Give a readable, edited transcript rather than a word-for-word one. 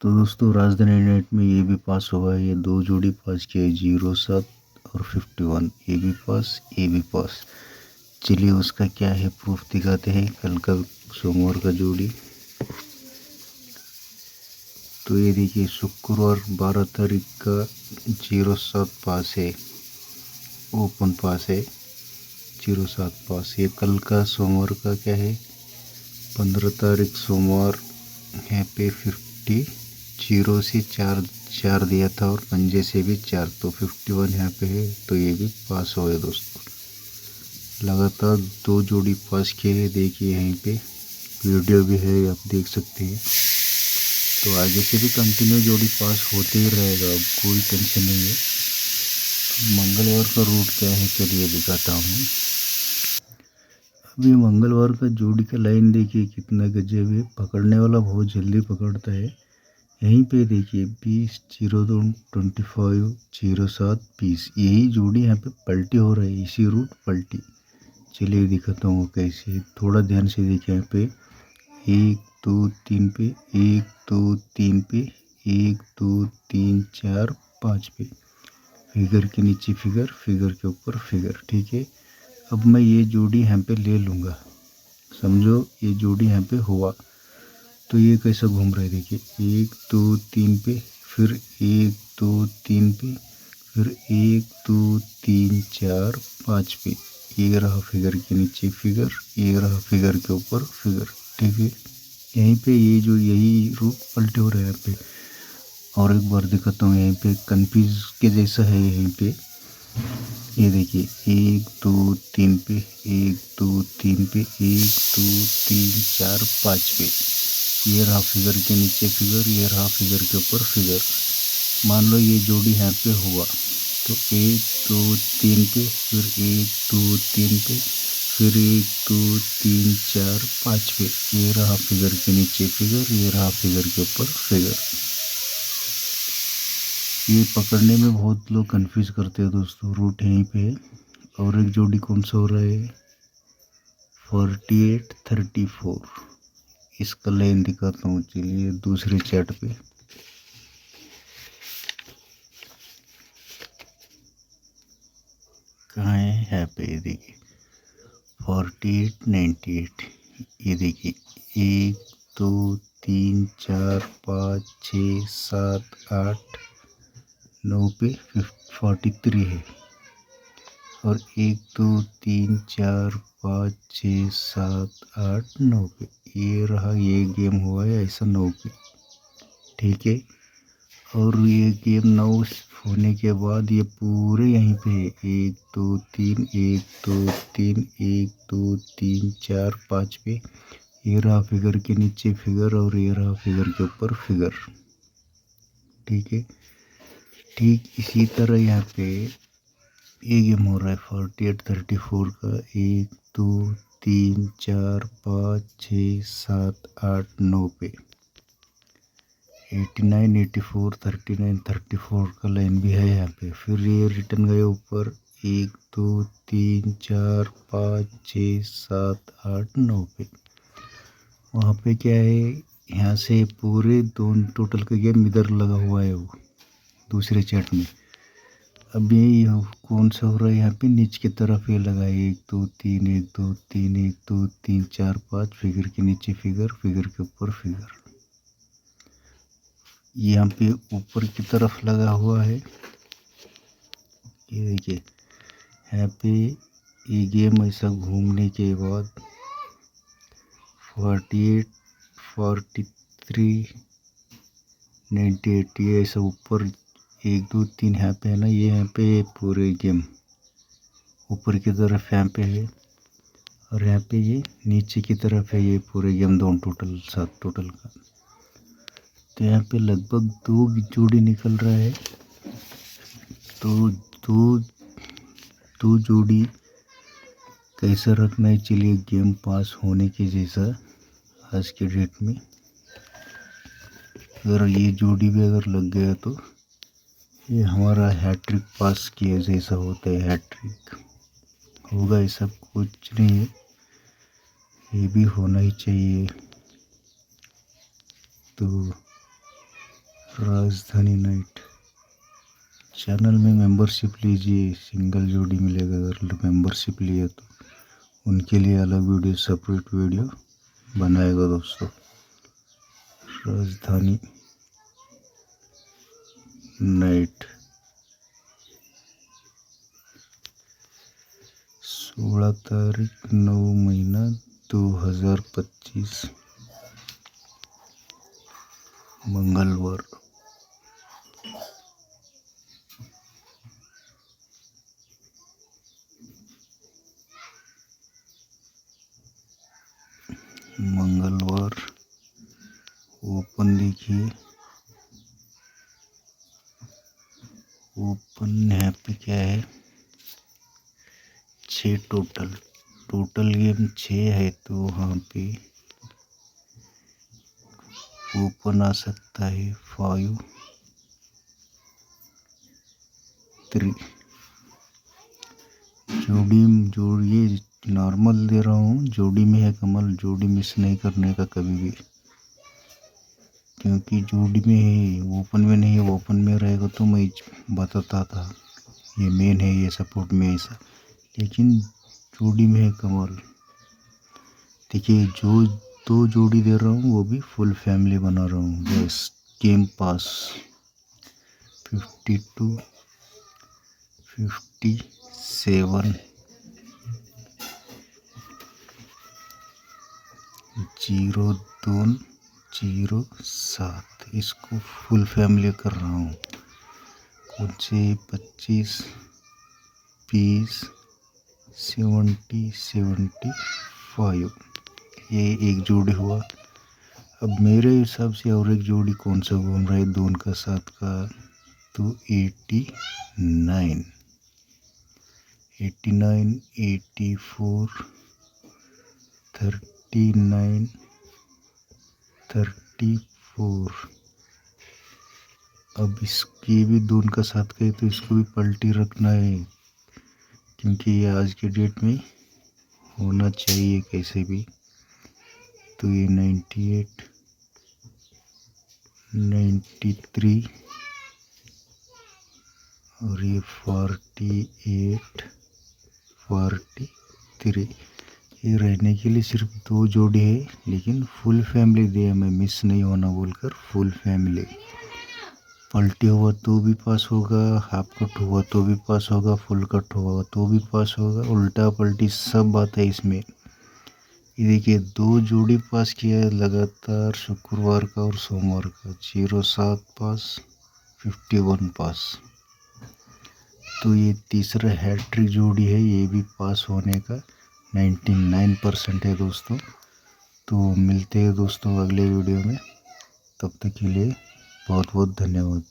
तो दोस्तों राजधानी नेट में ये भी पास हुआ है। ये दो जोड़ी पास किया है 07 और 51। ये भी पास। चलिए उसका क्या है प्रूफ दिखाते हैं। कल का सोमवार का जोड़ी। तो ये देखिए शुक्रवार 12 तारीख का 07 पास है, ओपन पास है 07 पास। ये कल का सोमवार का क्या है 15 तारीख सोमवार यहाँ पे 50 0 से 4 दिया था और पंजे से भी 4, तो 51 यहाँ पे है। तो ये भी पास हो गया दोस्तों। लगातार दो जोड़ी पास किए हैं। देखिए यहीं पे वीडियो भी है, आप देख सकते हैं। तो आगे से भी कंटिन्यू जोड़ी पास होते ही रहेगा, अब कोई टेंशन नहीं है। मंगलवार का रूट क्या है चलिए दिखाता हूँ। अभी मंगलवार का जोड़ी का लाइन देखिए कितना गजब है। पकड़ने वाला बहुत जल्दी पकड़ता है। यहीं पे देखिए 20 02 25 07 20, यही जोड़ी यहाँ पे पलटी हो रही है, इसी रूट पलटी। चलिए दिखाता हूँ कैसे, थोड़ा ध्यान से देखिए। यहाँ पे 1 2 3 पे, 1 2 3 पे, 1 2 3 4 5 पे, फिगर के नीचे फिगर, फिगर के ऊपर फिगर। ठीक है, अब मैं ये जोड़ी यहाँ पे ले लूँगा। समझो ये जोड़ी यहाँ पे हुआ तो ये कैसा घूम रहा है देखिए। 1 2 3 पे, फिर 1 2 3 पे, फिर 1 2 3 4 5 पे। ये रहा फिगर के नीचे फिगर, ये रहा फिगर के ऊपर फिगर। ठीक है, यहीं पे ये जो यही रूट पलटे हो रहे हैं यहाँ पे। और एक बार दिखाता हूँ, यहीं पे कंफ्यूज के जैसा है। यहीं पे ये देखिए 1 2 3 पे, 1 2 3 पे, 1 2 3 4 5 पे। ये रहा फिगर के नीचे फिगर, ये रहा फिगर के ऊपर फिगर। मान लो ये जोड़ी यहाँ पे हुआ तो 1 2 3 पे, फिर 1 2 3 पे, फिर 1 2 3 4 5 पे। ये रहा फिगर के नीचे फिगर, ये रहा फिगर के ऊपर फिगर। ये पकड़ने में बहुत लोग कंफ्यूज करते हैं दोस्तों। रूट यहीं पे है। और एक जोड़ी कौन सा हो रहा है 48 34। इसका लाइन दिखाता हूँ चलिए दूसरे चार्ट पे। कहाँ है यहाँ पे, ये देखिए 48 98। ये देखिए 1 2 3 4 5 6 7 8 9 पे 43 है। और 1 2 3 4 5 6 7 8 9 पे। ये रहा, ये गेम हुआ है ऐसा 9 पे। ठीक है, और ये गेम 9 होने के बाद ये पूरे यहीं पे है। 1 2 3 1 2 3 1 2 3 4 5 पे। ये रहा फिगर के नीचे फिगर, और ये रहा फिगर के ऊपर फिगर। ठीक है, ठीक इसी तरह यहाँ पे ये गेम हो रहा है 48 34 का। 1 2 3 4 5 6 7 8 9 पे। 89 84 39 34 का लाइन भी है यहाँ पे। फिर ये रिटर्न गए ऊपर 1 2 3 4 5 6 7 8 9 पे। वहाँ पे क्या है, यहाँ से पूरे दोनों टोटल का गेम इधर लगा हुआ है वो दूसरे चैट में। अब ये कौन सा हो रहा है यहाँ पे नीचे की तरफ ये लगा है 1 2 3 1 2 3 1 2 3 4 5, फिगर के नीचे फिगर, फिगर के ऊपर फिगर। यहाँ पे ऊपर की तरफ लगा हुआ है। ये देखिए यहाँ पे ये गेम ऐसा घूमने के बाद 48 43 98 ये ऐसा ऊपर 1 2 3 यहाँ पे है ना। ये यहाँ पे पूरे गेम ऊपर की तरफ यहाँ पे है, और यहाँ पे ये नीचे की तरफ है। ये पूरे गेम दोनों टोटल 7 टोटल का। तो यहाँ पे लगभग 2 जोड़ी निकल रहा है। तो दो जोड़ी कैसा रखना है चलिए गेम पास होने के जैसा आज के डेट में। अगर ये जोड़ी भी अगर लग गया तो ये हमारा हैट्रिक पास किया जैसा होता है। हैट्रिक होगा, ऐसा कुछ नहीं है, ये भी होना ही चाहिए। तो राजधानी नाइट। चैनल में मेंबरशिप लीजिए, सिंगल जोड़ी मिलेगा अगर मेंबरशिप लिए तो। उनके लिए अलग वीडियो, सेपरेट वीडियो बनाएगा दोस्तों। राजधानी नाइट 16 तारीख 9 महीना 2025 मंगलवार। मंगलवार ओपन देखिए, ओपन यहाँ पे क्या है, 6 टोटल गेम 6 है, तो वहाँ पे ओपन आ सकता है 5, 3। जोड़ी नॉर्मल दे रहा हूँ, जोड़ी में है कमल, जोड़ी मिस नहीं करने का कभी भी, क्योंकि जोड़ी में है, ओपन में नहीं है। ओपन में रहेगा तो मैं बताता था ये मेन है, ये सपोर्ट में ऐसा, लेकिन जोड़ी में है कमल। देखिए जो 2 जोड़ी दे रहा हूँ वो भी फुल फैमिली बना रहा हूँ। बस गेम पास 52, 57, 02, 07, इसको फुल फैमिली कर रहा हूँ। कुछ 25, 20, 70, 75, ये एक जोड़ी हुआ। अब मेरे हिसाब से और एक जोड़ी कौन सा घूम रहा है 2 का 7 का, तो 89, 84, 39, 34। अब इसकी भी 2 का 7 का है, तो इसको भी पलटी रखना है, क्योंकि ये आज के डेट में होना चाहिए कैसे भी। तो ये 98, 93 और ये 48, 43। ये रहने के लिए सिर्फ 2 जोड़ी है, लेकिन फुल फैमिली दिया मैं, मिस नहीं होना बोलकर फुल फैमिली। पलटी हुआ तो भी पास होगा, हाफ कट हुआ तो भी पास होगा, फुल कट हुआ तो भी पास होगा, उल्टा पलटी सब बात है इसमें। ये देखिए 2 जोड़ी पास किया है लगातार, शुक्रवार का और सोमवार का, 07 पास, 51 पास। तो ये तीसरा हैट्रिक जोड़ी है, ये भी पास होने का 99% है दोस्तों। तो मिलते हैं दोस्तों अगले वीडियो में, तब तक के लिए बहुत बहुत धन्यवाद।